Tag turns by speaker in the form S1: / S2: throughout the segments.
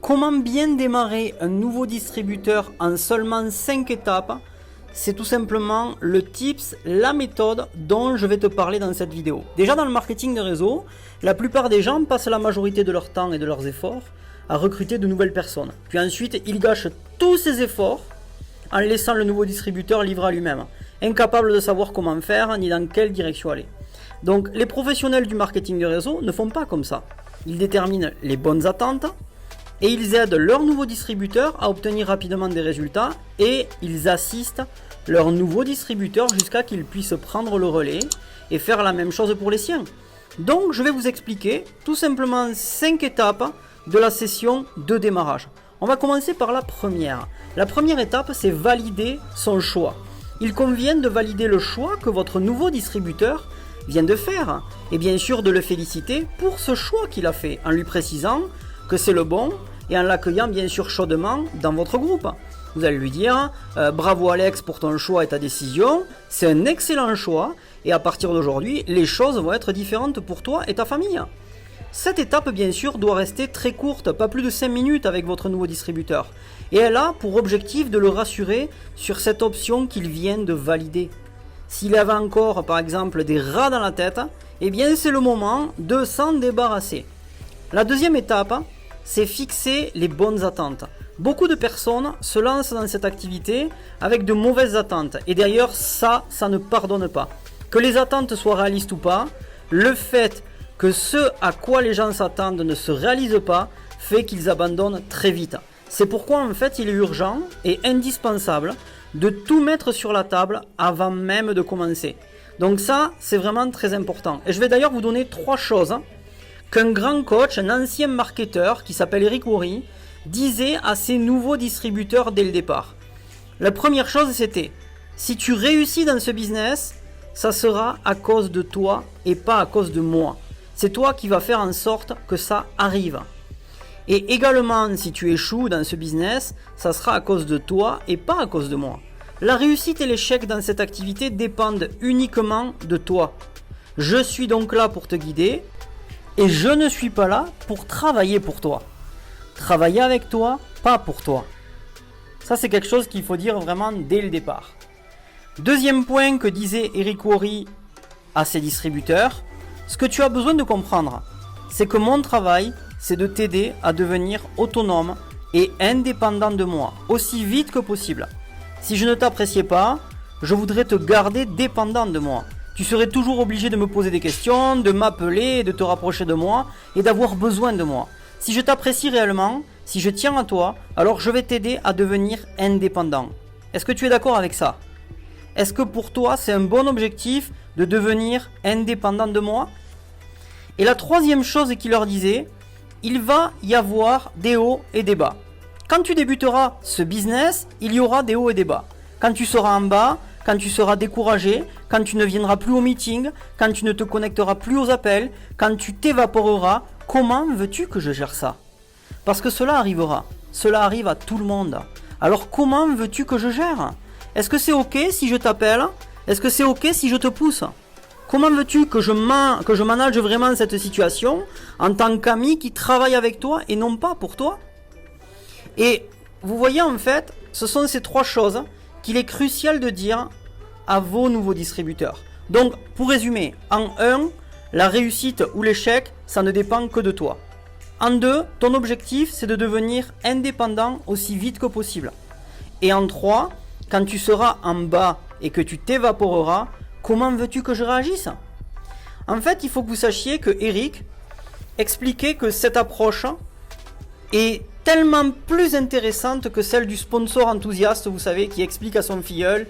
S1: Comment bien démarrer un nouveau distributeur en seulement 5 étapes? C'est tout simplement le tips, la méthode dont je vais te parler dans cette vidéo. Déjà dans le marketing de réseau, la plupart des gens passent la majorité de leur temps et de leurs efforts à recruter de nouvelles personnes. Puis ensuite, ils gâchent tous ces efforts en laissant le nouveau distributeur livré à lui-même, incapable de savoir comment faire ni dans quelle direction aller. Donc les professionnels du marketing de réseau ne font pas comme ça. Ils déterminent les bonnes attentes et ils aident leur nouveau distributeur à obtenir rapidement des résultats et ils assistent leur nouveau distributeur jusqu'à qu'il puisse prendre le relais et faire la même chose pour les siens. Donc je vais vous expliquer tout simplement 5 étapes de la session de démarrage. On va commencer par la première. La première étape, c'est valider son choix. Il convient de valider le choix que votre nouveau distributeur vient de faire et bien sûr de le féliciter pour ce choix qu'il a fait en lui précisant que c'est le bon et en l'accueillant bien sûr chaudement dans votre groupe. Vous allez lui dire bravo Alex pour ton choix et ta décision, c'est un excellent choix et à partir d'aujourd'hui les choses vont être différentes pour toi et ta famille. Cette étape bien sûr doit rester très courte, pas plus de 5 minutes avec votre nouveau distributeur et elle a pour objectif de le rassurer sur cette option qu'il vient de valider. S'il avait encore par exemple des rats dans la tête, eh bien c'est le moment de s'en débarrasser. La deuxième étape, c'est fixer les bonnes attentes. Beaucoup de personnes se lancent dans cette activité avec de mauvaises attentes et d'ailleurs ça ne pardonne pas. Que les attentes soient réalistes ou pas, le fait que ce à quoi les gens s'attendent ne se réalise pas fait qu'ils abandonnent très vite. C'est pourquoi en fait il est urgent et indispensable de tout mettre sur la table avant même de commencer. Donc ça, c'est vraiment très important. Et je vais d'ailleurs vous donner 3 choses qu'un grand coach, un ancien marketeur qui s'appelle Eric Worre, disait à ses nouveaux distributeurs dès le départ. La première chose, c'était si tu réussis dans ce business, ça sera à cause de toi et pas à cause de moi. C'est toi qui vas faire en sorte que ça arrive. Et également, si tu échoues dans ce business, ça sera à cause de toi et pas à cause de moi. La réussite et l'échec dans cette activité dépendent uniquement de toi. Je suis donc là pour te guider et je ne suis pas là pour travailler pour toi. Travailler avec toi, pas pour toi. Ça, c'est quelque chose qu'il faut dire vraiment dès le départ. Deuxième point que disait Eric Worre à ses distributeurs, ce que tu as besoin de comprendre, c'est que mon travail, c'est de t'aider à devenir autonome et indépendant de moi, aussi vite que possible. Si je ne t'appréciais pas, je voudrais te garder dépendant de moi. Tu serais toujours obligé de me poser des questions, de m'appeler, de te rapprocher de moi et d'avoir besoin de moi. Si je t'apprécie réellement, si je tiens à toi, alors je vais t'aider à devenir indépendant. Est-ce que tu es d'accord avec ça? Est-ce que pour toi, c'est un bon objectif de devenir indépendant de moi? Et la troisième chose qu'il leur disait, il va y avoir des hauts et des bas. Quand tu débuteras ce business, il y aura des hauts et des bas. Quand tu seras en bas, quand tu seras découragé, quand tu ne viendras plus au meeting, quand tu ne te connecteras plus aux appels, quand tu t'évaporeras, comment veux-tu que je gère ça? Parce que cela arrivera. Cela arrive à tout le monde. Alors comment veux-tu que je gère? Est-ce que c'est ok si je t'appelle? Est-ce que c'est ok si je te pousse? Comment veux-tu que je manage vraiment cette situation en tant qu'ami qui travaille avec toi et non pas pour toi? Et vous voyez en fait, ce sont ces 3 choses qu'il est crucial de dire à vos nouveaux distributeurs. Donc pour résumer, en 1, la réussite ou l'échec, ça ne dépend que de toi. En 2, ton objectif c'est de devenir indépendant aussi vite que possible. Et en 3, quand tu seras en bas et que tu t'évaporeras, comment veux-tu que je réagisse? En fait, il faut que vous sachiez que Eric expliquait que cette approche est tellement plus intéressante que celle du sponsor enthousiaste, vous savez, qui explique à son filleul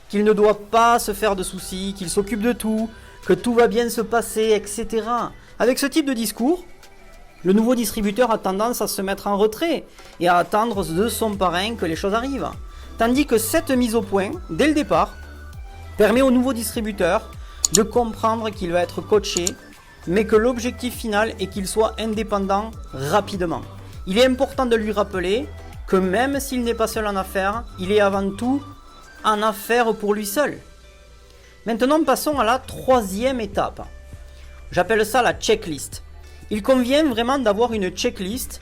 S1: qu'il ne doit pas se faire de soucis, qu'il s'occupe de tout, que tout va bien se passer, etc. Avec ce type de discours, le nouveau distributeur a tendance à se mettre en retrait et à attendre de son parrain que les choses arrivent. Tandis que cette mise au point, dès le départ, permet au nouveau distributeur de comprendre qu'il va être coaché, mais que l'objectif final est qu'il soit indépendant rapidement. Il est important de lui rappeler que même s'il n'est pas seul en affaires, il est avant tout en affaires pour lui seul. Maintenant, passons à la 3e étape. J'appelle ça la checklist. Il convient vraiment d'avoir une checklist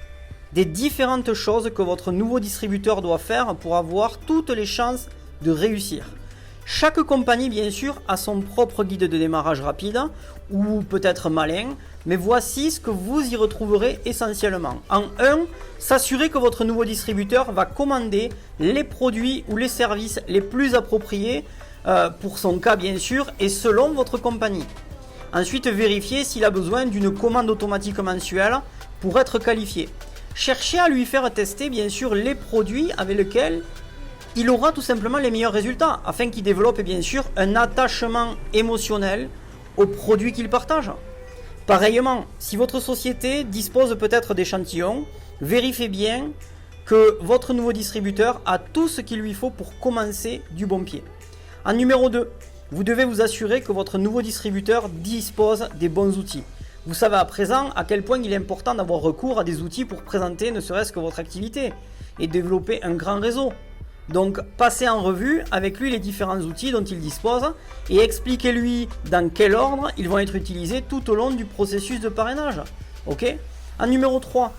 S1: des différentes choses que votre nouveau distributeur doit faire pour avoir toutes les chances de réussir. Chaque compagnie, bien sûr, a son propre guide de démarrage rapide, ou peut-être malin, mais voici ce que vous y retrouverez essentiellement. En 1, s'assurer que votre nouveau distributeur va commander les produits ou les services les plus appropriés pour son cas, bien sûr, et selon votre compagnie. Ensuite, vérifiez s'il a besoin d'une commande automatique mensuelle pour être qualifié. Cherchez à lui faire tester, bien sûr, les produits avec lesquels il aura tout simplement les meilleurs résultats, afin qu'il développe bien sûr un attachement émotionnel aux produits qu'il partage. Pareillement, si votre société dispose peut-être d'échantillons, vérifiez bien que votre nouveau distributeur a tout ce qu'il lui faut pour commencer du bon pied. En numéro 2, vous devez vous assurer que votre nouveau distributeur dispose des bons outils. Vous savez à présent à quel point il est important d'avoir recours à des outils pour présenter ne serait-ce que votre activité et développer un grand réseau. Donc passez en revue avec lui les différents outils dont il dispose et expliquez-lui dans quel ordre ils vont être utilisés tout au long du processus de parrainage. Ok ? En numéro 3,